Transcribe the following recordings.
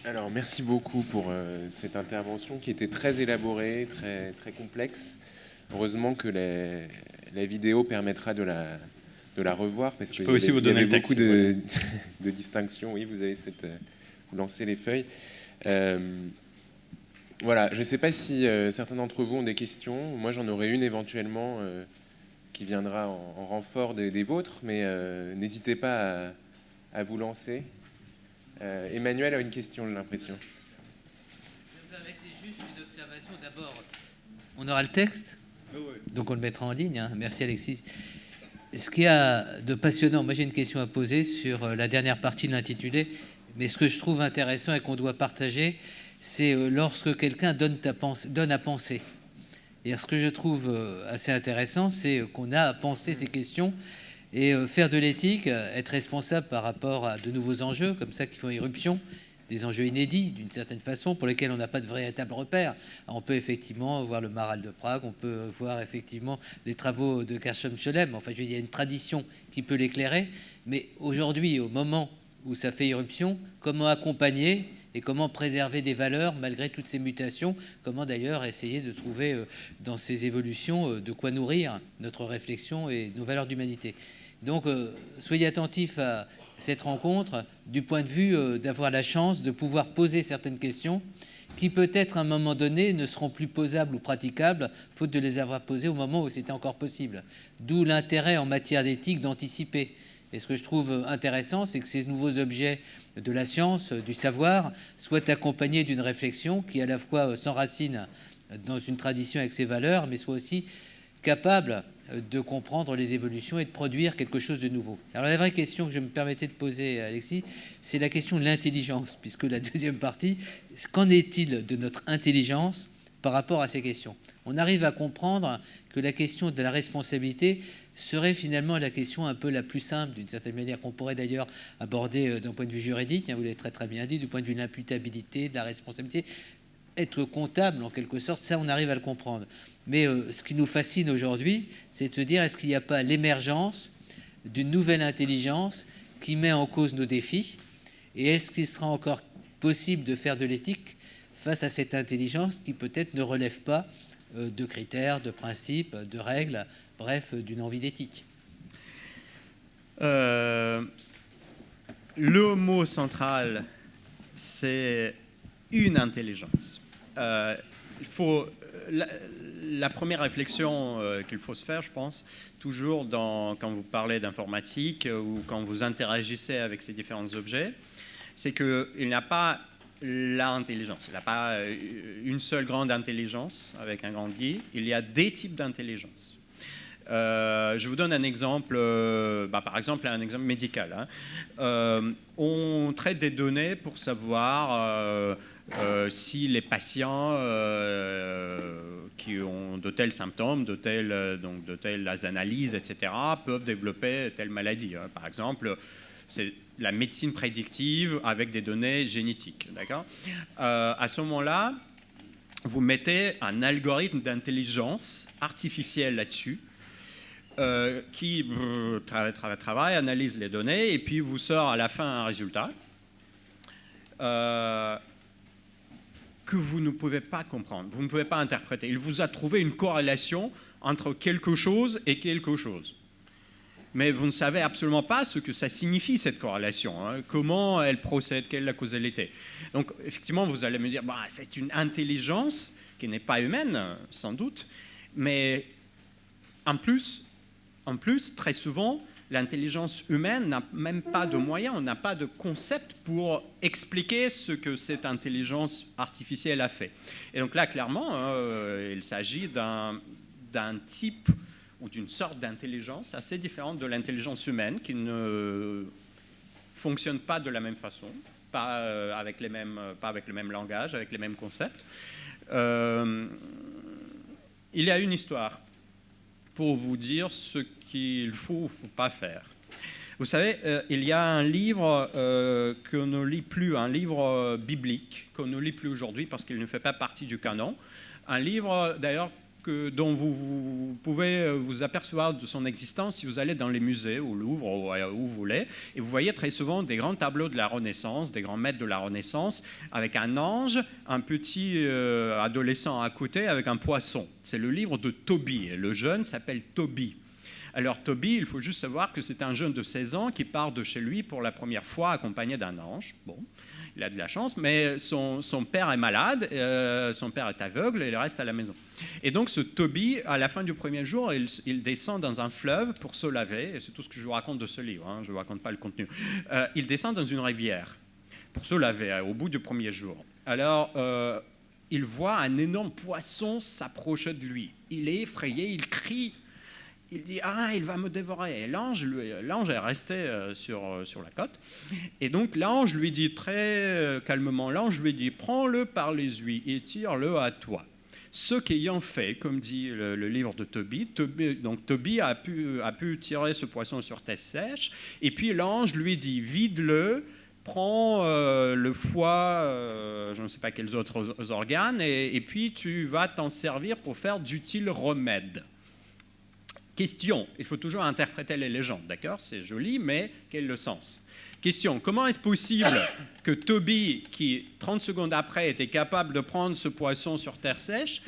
Alors, merci beaucoup pour cette intervention qui était très élaborée, très, très complexe. Heureusement que la vidéo permettra de la revoir parce Je qu'il peux aussi vous y donner avait le texte beaucoup si vous voulez. de distinctions. Oui, vous avez vous lancez les feuilles. Euh, voilà, je ne sais pas si certains d'entre vous ont des questions. Moi, j'en aurais une éventuellement qui viendra en renfort des vôtres, mais n'hésitez pas à vous lancer. Emmanuel a une question, j'ai l'impression. Je me permettais juste une observation. D'abord, on aura le texte, donc on le mettra en ligne. Hein. Merci Alexis. Ce qu'il y a de passionnant, moi j'ai une question à poser sur la dernière partie de l'intitulé, mais ce que je trouve intéressant et qu'on doit partager, c'est lorsque quelqu'un donne à penser. Et ce que je trouve assez intéressant, c'est qu'on a à penser ces questions et faire de l'éthique, être responsable par rapport à de nouveaux enjeux comme ça qui font irruption, des enjeux inédits d'une certaine façon pour lesquels on n'a pas de véritable repère. On peut effectivement voir le Maral de Prague, on peut voir effectivement les travaux de Gershom-Scholem. Enfin, je veux dire, il y a une tradition qui peut l'éclairer, mais aujourd'hui, au moment où ça fait irruption, comment accompagner et comment préserver des valeurs malgré toutes ces mutations, comment d'ailleurs essayer de trouver dans ces évolutions de quoi nourrir notre réflexion et nos valeurs d'humanité. Donc, soyez attentifs à cette rencontre du point de vue d'avoir la chance de pouvoir poser certaines questions qui peut-être à un moment donné ne seront plus posables ou praticables, faute de les avoir posées au moment où c'était encore possible. D'où l'intérêt en matière d'éthique d'anticiper. Et ce que je trouve intéressant, c'est que ces nouveaux objets de la science, du savoir, soient accompagnés d'une réflexion qui à la fois s'enracine dans une tradition avec ses valeurs, mais soit aussi capable de comprendre les évolutions et de produire quelque chose de nouveau. Alors la vraie question que je me permettais de poser à Alexis, c'est la question de l'intelligence, puisque la deuxième partie, qu'en est-il de notre intelligence par rapport à ces questions? On arrive à comprendre que la question de la responsabilité serait finalement la question un peu la plus simple, d'une certaine manière, qu'on pourrait d'ailleurs aborder d'un point de vue juridique, hein, vous l'avez très très bien dit, du point de vue de l'imputabilité, de la responsabilité. Être comptable, en quelque sorte, ça, on arrive à le comprendre. Mais ce qui nous fascine aujourd'hui, c'est de se dire, est-ce qu'il n'y a pas l'émergence d'une nouvelle intelligence qui met en cause nos défis? Et est-ce qu'il sera encore possible de faire de l'éthique face à cette intelligence qui peut-être ne relève pas de critères, de principes, de règles, bref, d'une envie d'éthique? Le mot central, c'est une intelligence. Il faut la première réflexion qu'il faut se faire, je pense, toujours quand vous parlez d'informatique ou quand vous interagissez avec ces différents objets, c'est qu'il n'y a pas l'intelligence. Il n'y a pas une seule grande intelligence avec un grand I. Il y a des types d'intelligence. Je vous donne un exemple, par exemple un exemple médical. Hein. On traite des données pour savoir si les patients qui ont de tels symptômes, de telles analyses, etc., peuvent développer telle maladie. Hein. Par exemple, c'est la médecine prédictive avec des données génétiques. D'accord ? À ce moment-là, vous mettez un algorithme d'intelligence artificielle là-dessus qui travaille, analyse les données et puis vous sort à la fin un résultat que vous ne pouvez pas comprendre, vous ne pouvez pas interpréter. Il vous a trouvé une corrélation entre quelque chose et quelque chose. Mais vous ne savez absolument pas ce que ça signifie, cette corrélation, hein, comment elle procède, quelle est la causalité. Donc, effectivement, vous allez me dire, c'est une intelligence qui n'est pas humaine, sans doute, mais en plus, très souvent, l'intelligence humaine n'a même pas de moyens, on n'a pas de concept pour expliquer ce que cette intelligence artificielle a fait. Et donc là, clairement, il s'agit d'un type ou d'une sorte d'intelligence assez différente de l'intelligence humaine qui ne fonctionne pas de la même façon, pas avec le même langage, avec les mêmes concepts. Il y a une histoire pour vous dire ce qu'il faut ou faut pas faire. Vous savez, il y a un livre qu'on ne lit plus, un livre biblique qu'on ne lit plus aujourd'hui parce qu'il ne fait pas partie du canon. Un livre, d'ailleurs, dont vous pouvez vous apercevoir de son existence si vous allez dans les musées, au Louvre, ou où vous voulez, et vous voyez très souvent des grands tableaux de la Renaissance, des grands maîtres de la Renaissance, avec un ange, un petit adolescent à côté, avec un poisson. C'est le livre de Tobie, et le jeune s'appelle Tobie. Alors Tobie, il faut juste savoir que c'est un jeune de 16 ans qui part de chez lui pour la première fois accompagné d'un ange. Bon. Il a de la chance, mais son père est malade, son père est aveugle et il reste à la maison. Et donc ce Tobie, à la fin du premier jour, il descend dans un fleuve pour se laver, et c'est tout ce que je vous raconte de ce livre, hein, je ne vous raconte pas le contenu. Il descend dans une rivière pour se laver au bout du premier jour. Alors, il voit un énorme poisson s'approcher de lui. Il est effrayé, il crie. Il dit « Ah, il va me dévorer !» Et l'ange est resté sur la côte. Et donc l'ange lui dit très calmement, l'ange lui dit « Prends-le par les ouïes et tire-le à toi. » Ce qu'ayant fait, comme dit le livre de Tobie, donc Tobie a pu tirer ce poisson sur terre sèche. Et puis l'ange lui dit « Vide-le, prends le foie, je ne sais pas quels autres organes, et puis tu vas t'en servir pour faire d'utiles remèdes. » Question, il faut toujours interpréter les légendes, d'accord? C'est joli, mais quel est le sens? Question, comment est-ce possible que Tobie, qui 30 secondes après était capable de prendre ce poisson sur terre sèche,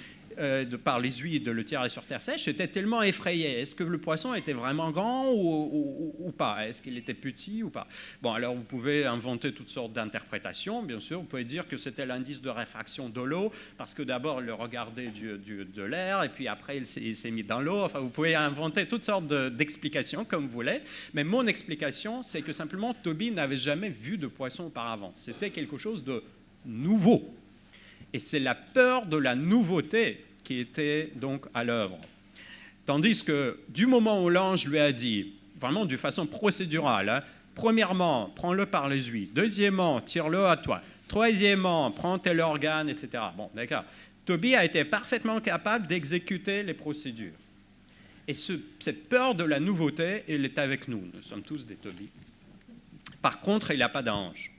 par les ouïes de le tirer sur terre sèche, était tellement effrayé? Est-ce que le poisson était vraiment grand ou pas? Est-ce qu'il était petit ou pas? Bon, alors vous pouvez inventer toutes sortes d'interprétations, bien sûr. Vous pouvez dire que c'était l'indice de réfraction de l'eau, parce que d'abord, il le regardait de l'air, et puis après, il s'est mis dans l'eau. Enfin, vous pouvez inventer toutes sortes d'explications, comme vous voulez. Mais mon explication, c'est que simplement, Tobie n'avait jamais vu de poisson auparavant. C'était quelque chose de nouveau. Et c'est la peur de la nouveauté qui était donc à l'œuvre. Tandis que du moment où l'ange lui a dit, vraiment de façon procédurale, hein, premièrement, prends-le par les ouïes. Deuxièmement, tire-le à toi. Troisièmement, prends tel organe, etc. Bon, d'accord. Tobie a été parfaitement capable d'exécuter les procédures. Et cette peur de la nouveauté, elle est avec nous. Nous sommes tous des Tobie. Par contre, il n'a pas d'ange.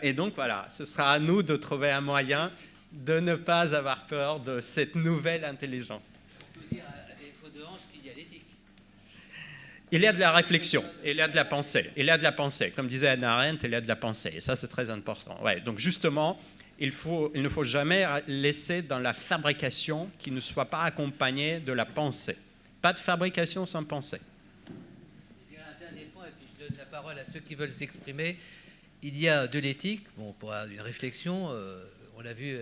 Et donc voilà, ce sera à nous de trouver un moyen de ne pas avoir peur de cette nouvelle intelligence. On peut dire à défaut de hanche qu'il y a l'éthique. Il y a de la réflexion, il y a de la pensée, il y a de la pensée. Comme disait Hannah Arendt, il y a de la pensée, et ça c'est très important. Ouais, donc justement, il ne faut jamais laisser dans la fabrication qui ne soit pas accompagnée de la pensée. Pas de fabrication sans pensée. Je donne la parole à ceux qui veulent s'exprimer. Il y a de l'éthique, bon, pour une réflexion, on l'a vu,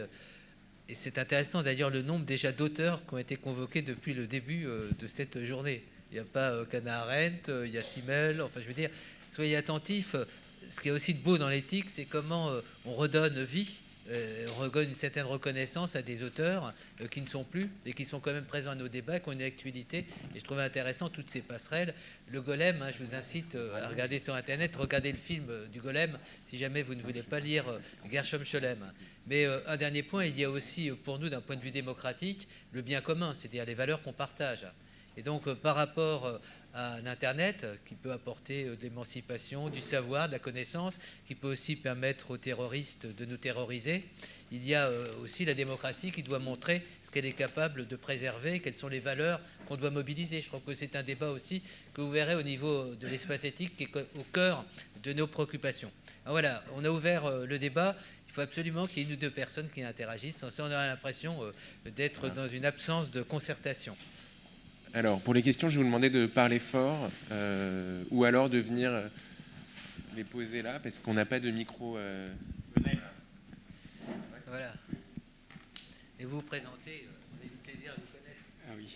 et c'est intéressant d'ailleurs le nombre déjà d'auteurs qui ont été convoqués depuis le début de cette journée. Il n'y a pas Hannah Arendt, il y a Simmel, enfin je veux dire, soyez attentifs. Ce qui est aussi de beau dans l'éthique, c'est comment on redonne vie, on redonne une certaine reconnaissance à des auteurs qui ne sont plus et qui sont quand même présents à nos débats, qui ont une actualité. Et je trouvais intéressant toutes ces passerelles. Le Golem, hein, je vous incite à regarder sur Internet, regardez le film du Golem, si jamais vous ne voulez pas lire Gershom Scholem. Mais un dernier point, il y a aussi pour nous, d'un point de vue démocratique, le bien commun, c'est-à-dire les valeurs qu'on partage. Et donc, par rapport à l'Internet, qui peut apporter de l'émancipation, du savoir, de la connaissance, qui peut aussi permettre aux terroristes de nous terroriser, il y a aussi la démocratie qui doit montrer ce qu'elle est capable de préserver, quelles sont les valeurs qu'on doit mobiliser. Je crois que c'est un débat aussi que vous verrez au niveau de l'espace éthique qui est au cœur de nos préoccupations. Alors voilà, on a ouvert le débat. Il faut absolument qu'il y ait une ou deux personnes qui interagissent. Sans ça, on aura l'impression d'être dans une absence de concertation. Alors, pour les questions, je vais vous demander de parler fort ou alors de venir les poser là, parce qu'on n'a pas de micro. Voilà. Et vous vous présentez, on a du plaisir à vous connaître. Ah oui.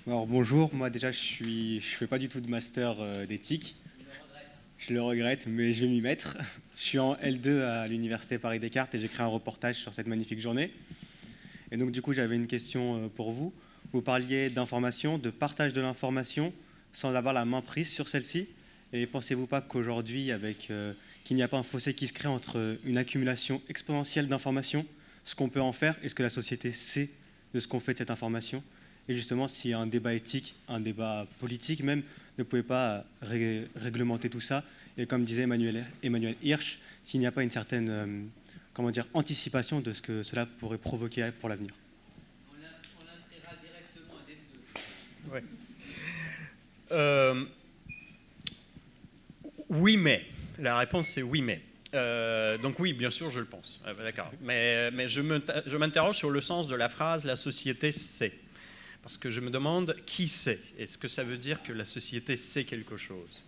Alors bonjour, moi déjà je fais pas du tout de master d'éthique. Je le regrette, mais je vais m'y mettre. Je suis en L2 à l'université Paris-Descartes et j'ai créé un reportage sur cette magnifique journée. Et donc du coup j'avais une question pour vous. Vous parliez d'information, de partage de l'information sans avoir la main prise sur celle-ci. Et pensez-vous pas qu'aujourd'hui, qu'il n'y a pas un fossé qui se crée entre une accumulation exponentielle d'informations, ce qu'on peut en faire et ce que la société sait de ce qu'on fait de cette information? Et justement, si un débat éthique, un débat politique même, ne pouvait pas réglementer tout ça, et comme disait Emmanuel Hirsch, s'il n'y a pas une certaine anticipation de ce que cela pourrait provoquer pour l'avenir. On l'inscrira directement à DEM2. Ouais. Oui, mais. La réponse, c'est oui, mais. Donc oui, bien sûr, je le pense. D'accord. Mais je m'interroge sur le sens de la phrase « la société sait ». Parce que je me demande qui sait. Est-ce que ça veut dire que la société sait quelque chose ?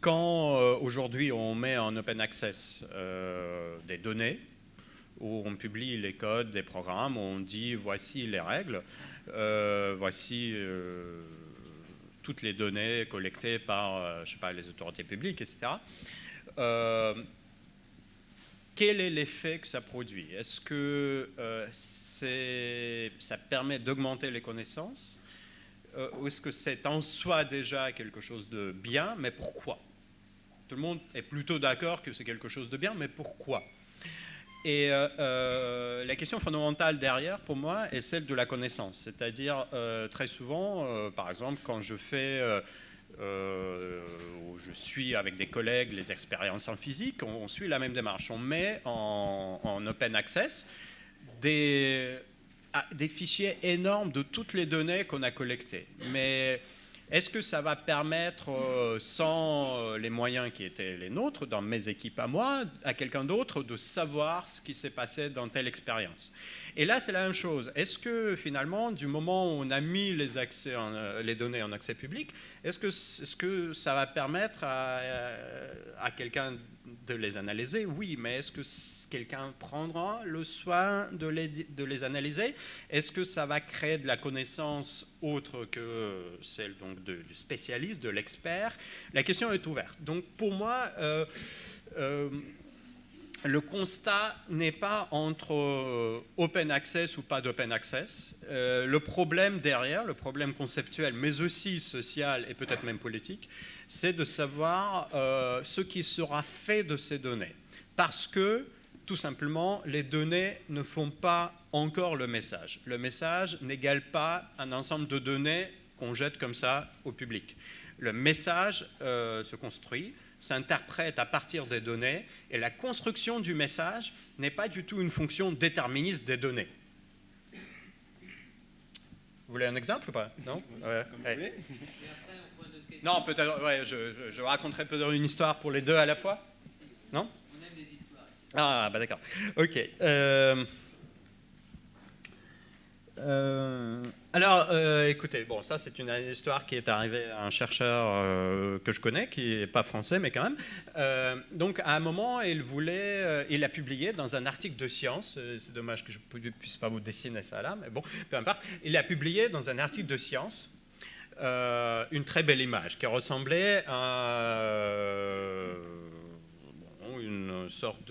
Quand aujourd'hui on met en open access des données, où on publie les codes des programmes, où on dit voici les règles, voici toutes les données collectées par je sais pas, les autorités publiques, etc. Quel est l'effet que ça produit? Est-ce que ça permet d'augmenter les connaissances? Ou est-ce que c'est en soi déjà quelque chose de bien, mais pourquoi? Tout le monde est plutôt d'accord que c'est quelque chose de bien, mais pourquoi? Et la question fondamentale derrière, pour moi, est celle de la connaissance. C'est-à-dire, très souvent, par exemple, quand je fais, où je suis avec des collègues les expériences en physique, on suit la même démarche. On met en open access des fichiers énormes de toutes les données qu'on a collectées. Mais est-ce que ça va permettre, sans les moyens qui étaient les nôtres, dans mes équipes à moi, à quelqu'un d'autre de savoir ce qui s'est passé dans telle expérience? Et là, c'est la même chose. Est-ce que finalement, du moment où on a mis les données en accès public, est-ce que ça va permettre à quelqu'un de les analyser? Oui, mais est-ce que quelqu'un prendra le soin de les analyser? Est-ce que ça va créer de la connaissance autre que celle donc, du spécialiste, de l'expert? La question est ouverte. Donc pour moi, le constat n'est pas entre open access ou pas d'open access. Le problème derrière, le problème conceptuel, mais aussi social et peut-être même politique, c'est de savoir ce qui sera fait de ces données. Parce que, tout simplement, les données ne font pas encore le message. Le message n'égale pas un ensemble de données qu'on jette comme ça au public. Le message se construit, s'interprète à partir des données, et la construction du message n'est pas du tout une fonction déterministe des données. Vous voulez un exemple ou pas? Non? Ouais. Ouais. Non, peut-être, ouais, je raconterai peut-être une histoire pour les deux à la fois. Non? On aime les histoires. Ah, bah d'accord. Ok. Alors, écoutez, bon, ça c'est une histoire qui est arrivée à un chercheur que je connais, qui n'est pas français, mais quand même. Donc, à un moment, il a publié dans un article de Science, c'est dommage que je ne puisse pas vous dessiner ça là, mais bon, peu importe, il a publié dans un article de Science une très belle image qui ressemblait à une sorte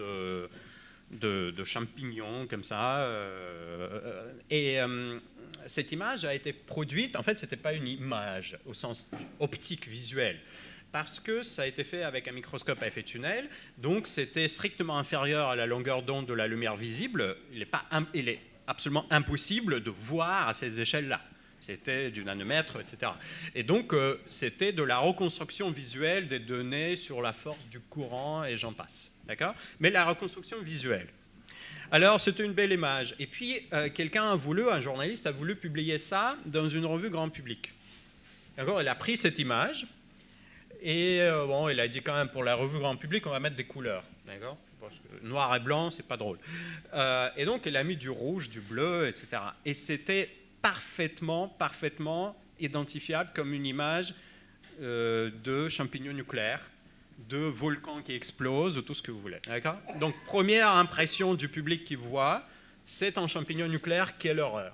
de champignon comme ça. Cette image a été produite, en fait, ce n'était pas une image au sens optique visuel, parce que ça a été fait avec un microscope à effet de tunnel, donc c'était strictement inférieur à la longueur d'onde de la lumière visible. Il est absolument impossible de voir à ces échelles-là. C'était du nanomètre, etc. Et donc, c'était de la reconstruction visuelle des données sur la force du courant, et j'en passe. D'accord ? Mais la reconstruction visuelle. Alors, c'était une belle image. Et puis, un journaliste a voulu publier ça dans une revue grand public. D'accord ? Il a pris cette image, et il a dit quand même, pour la revue grand public, on va mettre des couleurs. D'accord ? Parce que noir et blanc, c'est pas drôle. Et donc, il a mis du rouge, du bleu, etc. Et c'était parfaitement identifiable comme une image de champignons nucléaires, de volcans qui explosent, ou tout ce que vous voulez. D'accord ? Donc, première impression du public qui voit, c'est un champignon nucléaire, quelle horreur.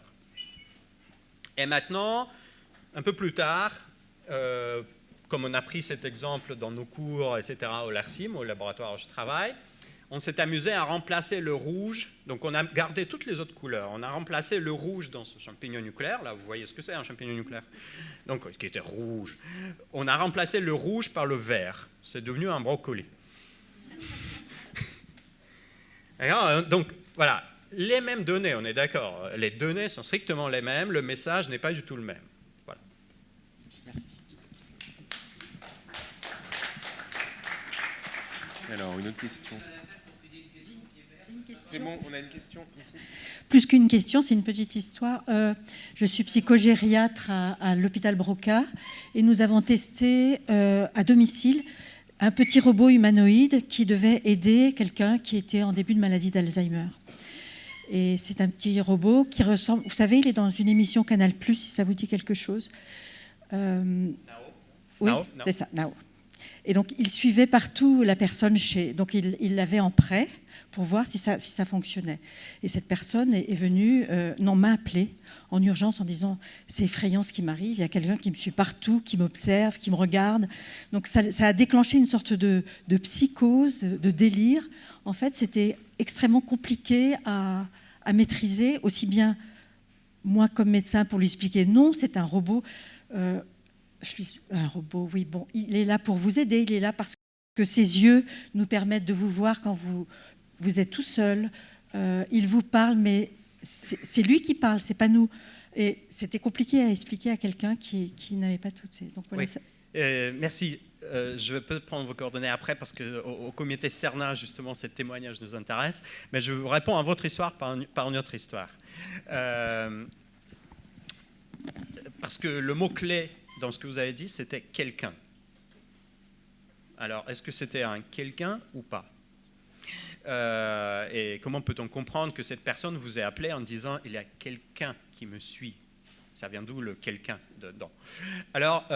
Et maintenant, un peu plus tard, comme on a pris cet exemple dans nos cours, etc., au LARCIM, au laboratoire où je travaille, on s'est amusé à remplacer le rouge, donc on a gardé toutes les autres couleurs, on a remplacé le rouge dans ce champignon nucléaire, là vous voyez ce que c'est un champignon nucléaire, donc qui était rouge, on a remplacé le rouge par le vert, c'est devenu un brocoli. Donc voilà, les mêmes données, on est d'accord, les données sont strictement les mêmes, le message n'est pas du tout le même. Voilà. Merci. Alors, une autre question. C'est bon, on a une question ici. Plus qu'une question, c'est une petite histoire. Je suis psychogériatre à l'hôpital Broca et nous avons testé à domicile un petit robot humanoïde qui devait aider quelqu'un qui était en début de maladie d'Alzheimer. Et c'est un petit robot qui ressemble... Vous savez, il est dans une émission Canal+, si ça vous dit quelque chose. Oui, Nao. c'est ça, Nao. Et donc, il suivait partout la personne chez... Donc, il l'avait en prêt pour voir si ça fonctionnait. Et cette personne est venue, m'a appelé en urgence en disant « C'est effrayant ce qui m'arrive, il y a quelqu'un qui me suit partout, qui m'observe, qui me regarde. » Donc, ça a déclenché une sorte de psychose, de délire. En fait, c'était extrêmement compliqué à maîtriser, aussi bien moi comme médecin pour lui expliquer « Non, c'est un robot. Je suis un robot, oui, bon, il est là pour vous aider, il est là parce que ses yeux nous permettent de vous voir quand vous êtes tout seul. Il vous parle, mais c'est lui qui parle, c'est pas nous. » Et c'était compliqué à expliquer à quelqu'un qui n'avait pas toutes ces... Donc, voilà, oui. Merci. Je vais peut-être prendre vos coordonnées après parce qu'au comité Cernin, justement, ce témoignage nous intéresse. Mais je vous réponds à votre histoire par une autre histoire. Parce que le mot-clé dans ce que vous avez dit, c'était « quelqu'un ». Alors, est-ce que c'était un quelqu'un ou pas? Et comment peut-on comprendre que cette personne vous ait appelé en disant « il y a quelqu'un qui me suit ». Ça vient d'où le « quelqu'un » dedans? Alors,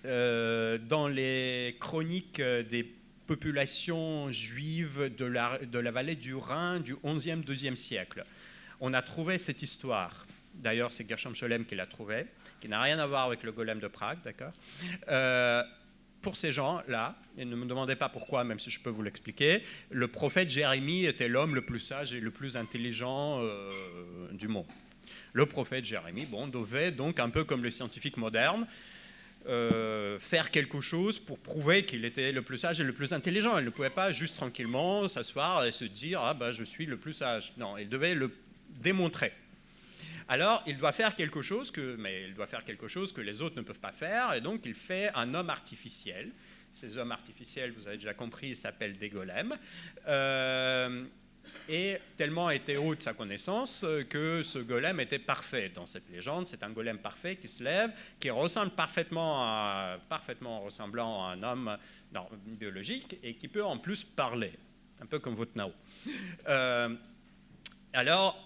dans les chroniques des populations juives de la vallée du Rhin du 11e, 12e siècle, on a trouvé cette histoire. D'ailleurs, c'est Gershom Scholem qui l'a trouvée, qui n'a rien à voir avec le golem de Prague, d'accord. Pour ces gens-là, et ne me demandez pas pourquoi, même si je peux vous l'expliquer, le prophète Jérémie était l'homme le plus sage et le plus intelligent du monde. Le prophète Jérémie, devait donc, un peu comme les scientifiques modernes, faire quelque chose pour prouver qu'il était le plus sage et le plus intelligent. Il ne pouvait pas juste tranquillement s'asseoir et se dire « Ah je suis le plus sage ». Non, il devait le démontrer. Alors, il doit faire quelque chose que les autres ne peuvent pas faire, et donc il fait un homme artificiel. Ces hommes artificiels, vous avez déjà compris, s'appellent des golems. Et tellement était haute sa connaissance que ce golem était parfait. Dans cette légende, c'est un golem parfait qui se lève, qui ressemble parfaitement ressemblant à un homme biologique, et qui peut en plus parler, un peu comme votre Nao. Alors,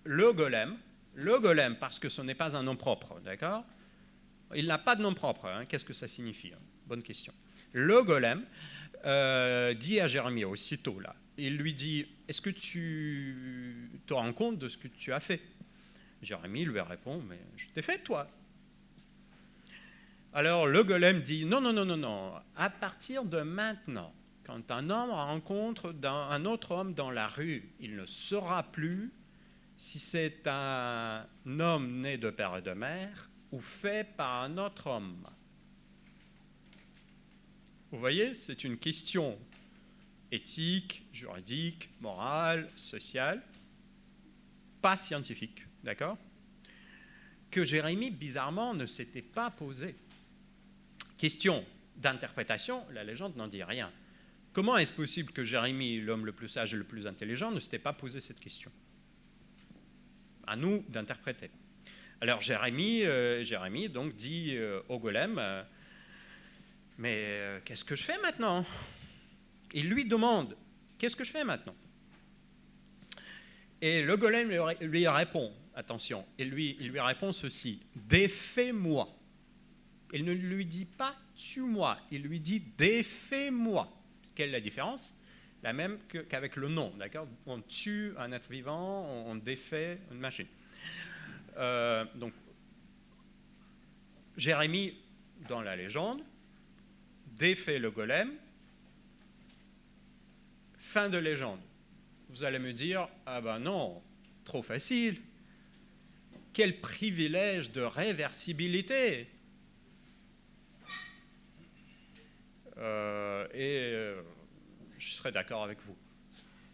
le golem, parce que ce n'est pas un nom propre, d'accord? Il n'a pas de nom propre, hein. Qu'est-ce que ça signifie? Bonne question. Le golem dit à Jérémie aussitôt, là, il lui dit « Est-ce que tu te rends compte de ce que tu as fait ?» Jérémie lui répond « Mais je t'ai fait, toi !» Alors le golem dit « Non, non, non, non, non, à partir de maintenant, quand un homme rencontre un autre homme dans la rue, il ne saura plus si c'est un homme né de père et de mère ou fait par un autre homme. » Vous voyez, c'est une question éthique, juridique, morale, sociale, pas scientifique, d'accord? Que Jérémie, bizarrement, ne s'était pas posée. Question d'interprétation, la légende n'en dit rien. Comment est-ce possible que Jérémie, l'homme le plus sage et le plus intelligent, ne s'était pas posé cette question? À nous d'interpréter. Alors Jérémie donc dit au golem mais qu'est-ce que je fais maintenant? Il lui demande qu'est-ce que je fais maintenant? Et le golem lui répond, attention, il lui répond ceci: défais-moi. Il ne lui dit pas tue-moi, il lui dit défais-moi. Quelle est la différence? La même qu'avec le nom, d'accord? On tue un être vivant, on défait une machine. Donc, Jérémie, dans la légende, défait le golem. Fin de légende. Vous allez me dire, ah ben non, trop facile. Quel privilège de réversibilité. Je serais d'accord avec vous.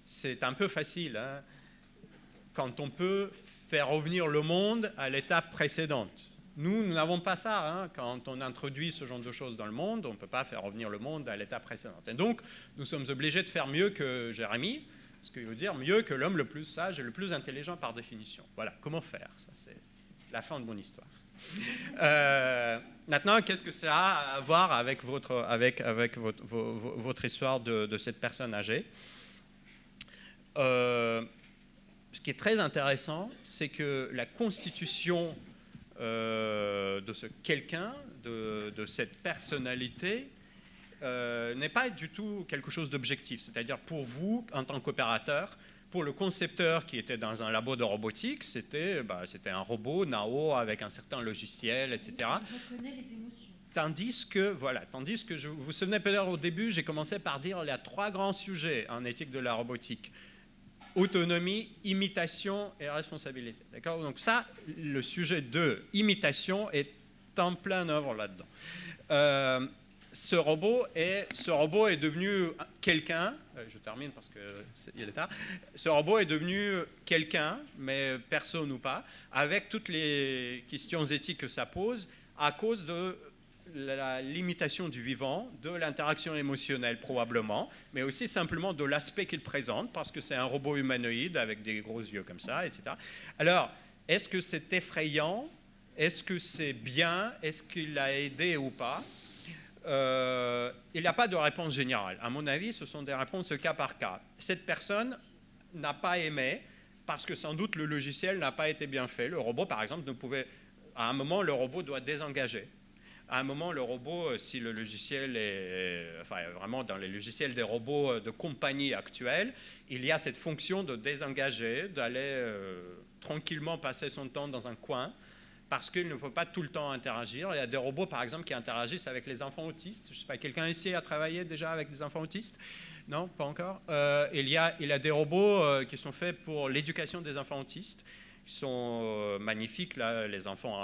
C'est un peu facile, hein, quand on peut faire revenir le monde à l'étape précédente. Nous n'avons pas ça. Hein. Quand on introduit ce genre de choses dans le monde, on ne peut pas faire revenir le monde à l'état précédent. Et donc, nous sommes obligés de faire mieux que Jérémie, ce qui veut dire mieux que l'homme le plus sage et le plus intelligent par définition. Voilà, comment faire? Ça, c'est la fin de mon histoire. Maintenant, qu'est-ce que ça a à voir avec votre histoire de cette personne âgée? Ce qui est très intéressant, c'est que la constitution de ce quelqu'un, de cette personnalité, n'est pas du tout quelque chose d'objectif. C'est-à-dire pour vous, en tant qu'opérateur, pour le concepteur qui était dans un labo de robotique, c'était un robot, Nao, avec un certain logiciel, etc. Il reconnaît les émotions. Tandis que vous vous souvenez peut-être au début, j'ai commencé par dire il y a 3 grands sujets en éthique de la robotique. Autonomie, imitation et responsabilité. D'accord? Donc ça, le sujet de imitation est en plein œuvre là-dedans. Ce robot est devenu quelqu'un, je termine parce qu'il est tard, ce robot est devenu quelqu'un, mais personne ou pas, avec toutes les questions éthiques que ça pose, à cause de la limitation du vivant, de l'interaction émotionnelle probablement, mais aussi simplement de l'aspect qu'il présente, parce que c'est un robot humanoïde avec des gros yeux comme ça, etc. Alors, est-ce que c'est effrayant? Est-ce que c'est bien? Est-ce qu'il a aidé ou pas? Il n'y a pas de réponse générale. À mon avis, ce sont des réponses cas par cas. Cette personne n'a pas aimé parce que sans doute le logiciel n'a pas été bien fait. Le robot, par exemple, ne pouvait... À un moment, le robot doit désengager. À un moment, le robot, si le logiciel est... Enfin, vraiment, dans les logiciels des robots de compagnie actuels, il y a cette fonction de désengager, d'aller tranquillement passer son temps dans un coin, parce qu'il ne peut pas tout le temps interagir. Il y a des robots, par exemple, qui interagissent avec les enfants autistes. Je ne sais pas, quelqu'un ici a travaillé déjà avec des enfants autistes? Non, pas encore. Il y a des robots qui sont faits pour l'éducation des enfants autistes. Ils sont magnifiques. Là, les enfants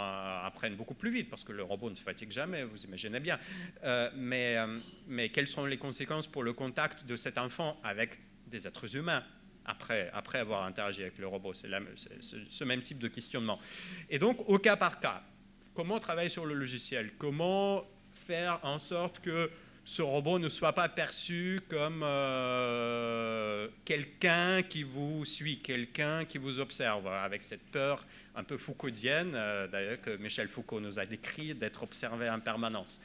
apprennent beaucoup plus vite, parce que le robot ne se fatigue jamais, vous imaginez bien. Mais quelles seront les conséquences pour le contact de cet enfant avec des êtres humains après avoir interagi avec le robot? C'est ce même type de questionnement. Et donc, au cas par cas, comment travailler sur le logiciel? Comment faire en sorte que ce robot ne soit pas perçu comme quelqu'un qui vous suit, quelqu'un qui vous observe, avec cette peur un peu foucauldienne, d'ailleurs, que Michel Foucault nous a décrit, d'être observé en permanence.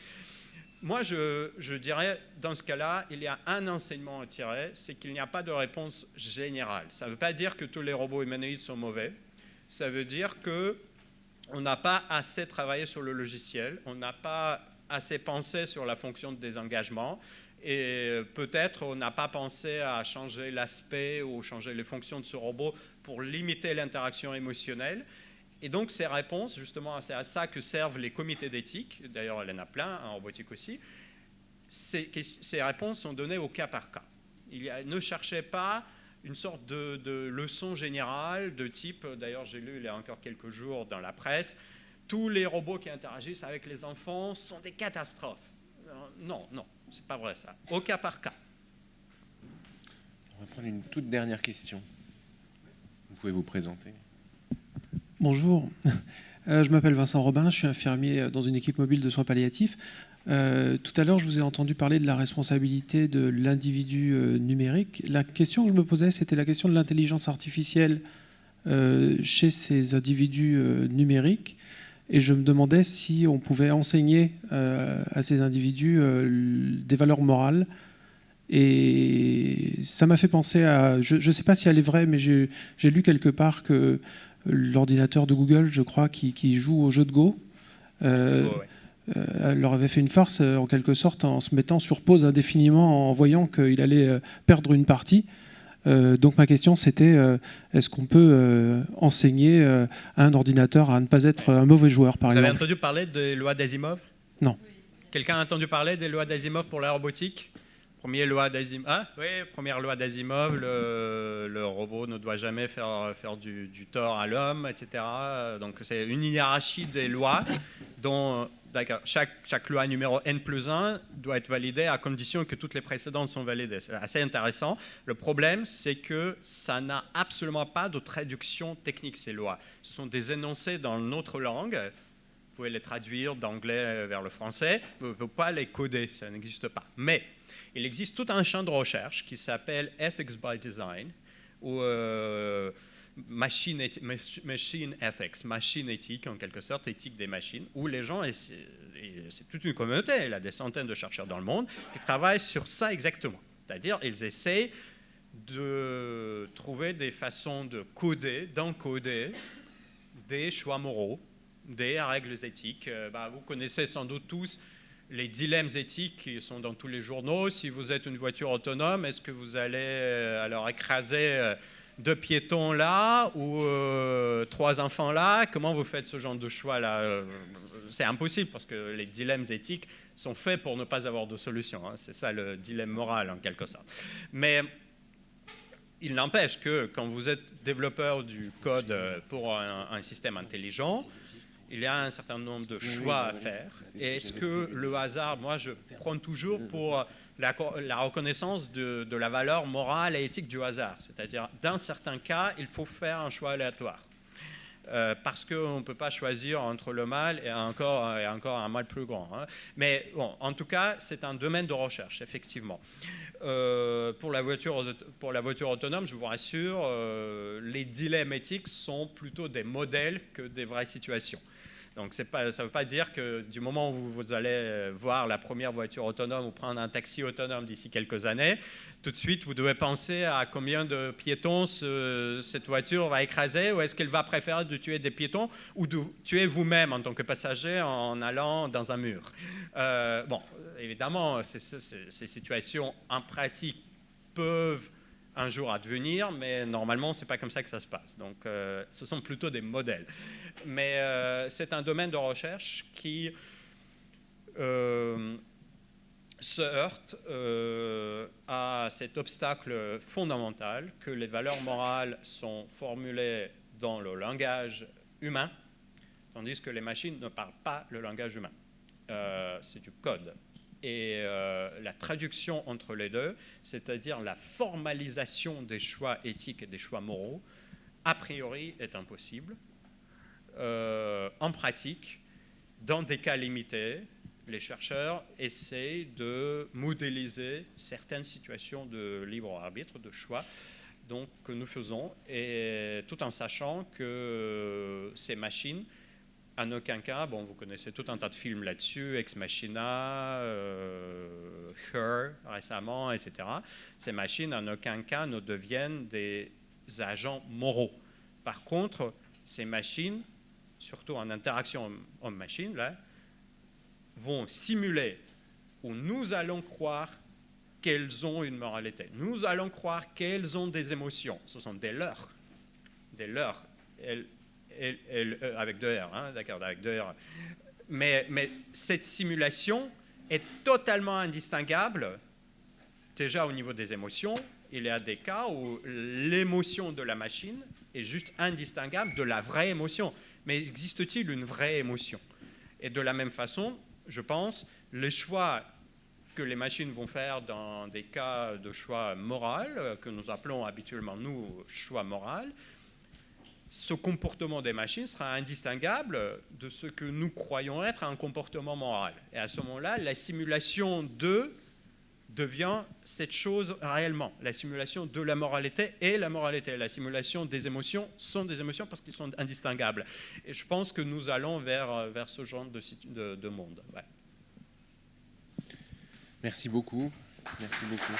Moi, je dirais, dans ce cas-là, il y a un enseignement à tirer, c'est qu'il n'y a pas de réponse générale. Ça ne veut pas dire que tous les robots humanoïdes sont mauvais. Ça veut dire qu'on n'a pas assez travaillé sur le logiciel, on n'a pas assez pensé sur la fonction de désengagement, et peut-être on n'a pas pensé à changer l'aspect ou changer les fonctions de ce robot pour limiter l'interaction émotionnelle. Et donc ces réponses, justement, c'est à ça que servent les comités d'éthique, d'ailleurs il y en a plein en robotique aussi, ces réponses sont données au cas par cas. Ne cherchez pas une sorte de leçon générale de type, d'ailleurs j'ai lu il y a encore quelques jours dans la presse, tous les robots qui interagissent avec les enfants sont des catastrophes. Non, c'est pas vrai ça. Au cas par cas. On va prendre une toute dernière question. Vous pouvez vous présenter. Bonjour, je m'appelle Vincent Robin, je suis infirmier dans une équipe mobile de soins palliatifs. Tout à l'heure, je vous ai entendu parler de la responsabilité de l'individu numérique. La question que je me posais, c'était la question de l'intelligence artificielle chez ces individus numériques. Et je me demandais si on pouvait enseigner à ces individus des valeurs morales. Et ça m'a fait penser à... Je ne sais pas si elle est vraie, mais j'ai lu quelque part que l'ordinateur de Google, je crois, qui joue au jeu de Go, leur avait fait une farce, en quelque sorte, en se mettant sur pause indéfiniment, en voyant qu'il allait perdre une partie. Donc ma question, c'était, est-ce qu'on peut enseigner à un ordinateur à ne pas être un mauvais joueur, par exemple? Vous avez entendu parler des lois d'Asimov? Non. Quelqu'un a entendu parler des lois d'Asimov pour la robotique? Première loi d'Asimov, le robot ne doit jamais faire du tort à l'homme, etc. Donc c'est une hiérarchie des lois dont chaque loi numéro N+1 doit être validée à condition que toutes les précédentes sont validées. C'est assez intéressant. Le problème, c'est que ça n'a absolument pas de traduction technique, ces lois. Ce sont des énoncés dans notre langue pouvez les traduire d'anglais vers le français, vous ne pouvez pas les coder, ça n'existe pas. Mais il existe tout un champ de recherche qui s'appelle Ethics by Design, ou machine ethics, machine éthique en quelque sorte, éthique des machines, où les gens, et c'est toute une communauté, il y a des centaines de chercheurs dans le monde, qui travaillent sur ça exactement. C'est-à-dire, ils essayent de trouver des façons de coder, d'encoder des choix moraux, des règles éthiques. Vous connaissez sans doute tous les dilemmes éthiques qui sont dans tous les journaux. Si vous êtes une voiture autonome, est-ce que vous allez alors écraser 2 piétons là ou 3 enfants là? Comment vous faites ce genre de choix là? C'est impossible parce que les dilemmes éthiques sont faits pour ne pas avoir de solution. C'est ça le dilemme moral en quelque sorte. Mais il n'empêche que quand vous êtes développeur du code pour un système intelligent, il y a un certain nombre de choix à faire. Et est-ce que le hasard, moi je prends toujours pour la reconnaissance de la valeur morale et éthique du hasard. C'est-à-dire, dans certains cas, il faut faire un choix aléatoire. Parce qu'on ne peut pas choisir entre le mal et encore un mal plus grand. Mais bon, en tout cas, c'est un domaine de recherche, effectivement. Pour la voiture autonome, je vous rassure, les dilemmes éthiques sont plutôt des modèles que des vraies situations. Donc ça ne veut pas dire que du moment où vous allez voir la première voiture autonome ou prendre un taxi autonome d'ici quelques années, tout de suite vous devez penser à combien de piétons cette voiture va écraser, ou est-ce qu'elle va préférer de tuer des piétons ou de tuer vous-même en tant que passager en allant dans un mur. Bon, évidemment, ces situations en pratique peuvent un jour advenir, mais normalement, ce n'est pas comme ça que ça se passe. Donc, ce sont plutôt des modèles. Mais c'est un domaine de recherche qui se heurte à cet obstacle fondamental que les valeurs morales sont formulées dans le langage humain, tandis que les machines ne parlent pas le langage humain. C'est du code. Et la traduction entre les deux, c'est-à-dire la formalisation des choix éthiques et des choix moraux, a priori est impossible. En pratique, dans des cas limités, les chercheurs essaient de modéliser certaines situations de libre arbitre, de choix, donc, que nous faisons, et tout en sachant que ces machines, en aucun cas, bon, vous connaissez tout un tas de films là-dessus, Ex Machina, Her récemment, etc. Ces machines, en aucun cas, ne deviennent des agents moraux. Par contre, ces machines, surtout en interaction homme-machine, là, vont simuler, où nous allons croire qu'elles ont une moralité. Nous allons croire qu'elles ont des émotions. Ce sont des leurs. Des leurs. Avec 2 R, hein, d'accord, avec 2 R. Mais cette simulation est totalement indistinguable, déjà au niveau des émotions. Il y a des cas où l'émotion de la machine est juste indistinguable de la vraie émotion. Mais existe-t-il une vraie émotion? Et de la même façon, je pense, les choix que les machines vont faire dans des cas de choix moral, que nous appelons habituellement, nous, choix moral, ce comportement des machines sera indistinguable de ce que nous croyons être un comportement moral. Et à ce moment-là, la simulation devient cette chose réellement. La simulation de la moralité est la moralité. La simulation des émotions sont des émotions parce qu'ils sont indistinguables. Et je pense que nous allons vers ce genre de monde. Ouais. Merci beaucoup. Merci beaucoup.